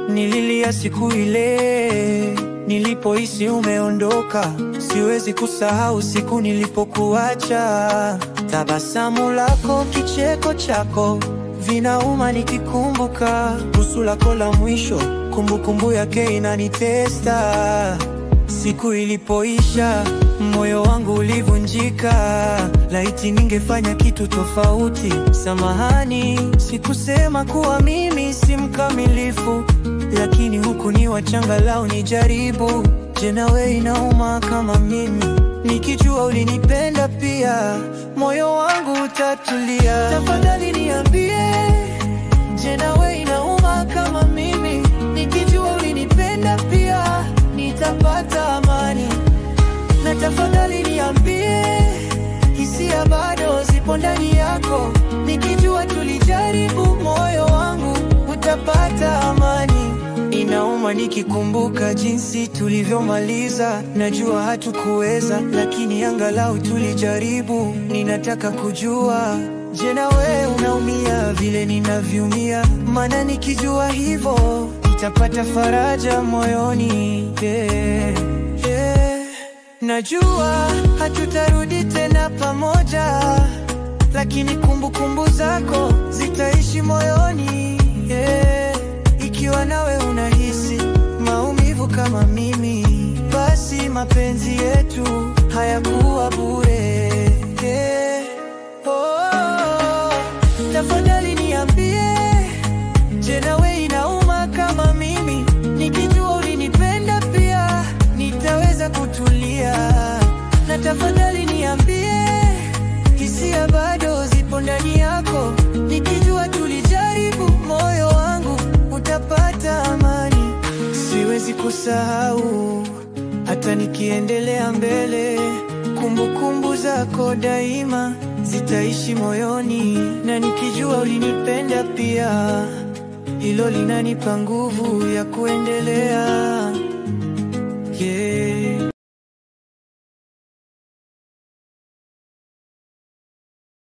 Nililia siku ile nilipohisi umeondoka. Siwezi kusahau siku nilipokuacha. Tabasamu lako, kicheko chako vinauma nikikumbuka. Busu lako la mwisho, kumbukumbu yake inanitesta. Siku ilipoisha, moyo wangu ulivunjika. Laiti ningefanya kitu tofauti. Samahani, sikusema kuwa mimi si mkamilifu, lakini huku ni wachangalau nijaribu. Je, nawe inauma kama mimi? Nikijua ulinipenda pia, moyo wangu utatulia. Tafadhali niambie, je, nawe inauma kama mimi? Nikijua ulinipenda pia, nitapata amani. Na tafadhali niambie, hisia bado zipo ndani yako? Nikijua tulijaribu, moyo wangu utapata amani. Inauma nikikumbuka jinsi tulivyomaliza. Najua hatukuweza, lakini angalau tulijaribu. Ninataka kujua, je, nawe unaumia vile ninavyoumia? Maana nikijua hivyo, nitapata faraja moyoni. Najua hatutarudi tena pamoja, lakini kumbukumbu zako zitaishi moyoni. Ikiwa nawe unahisi maumivu kama mimi, basi mapenzi yetu hayakuwa bure. Tafadhali niambie, je, nawe inauma kama mimi? Nikijua ulinipenda pia, nitaweza kutulia. Na tafadhali niambie, hisia bado zipo ndani yako? Nikijua tulijaribu, moyo wangu utapata amani. Siwezi kusahau hata nikiendelea mbele. Kumbukumbu zako daima zitaishi moyoni. Na nikijua ulinipenda pia, hilo linanipa nguvu ya kuendelea.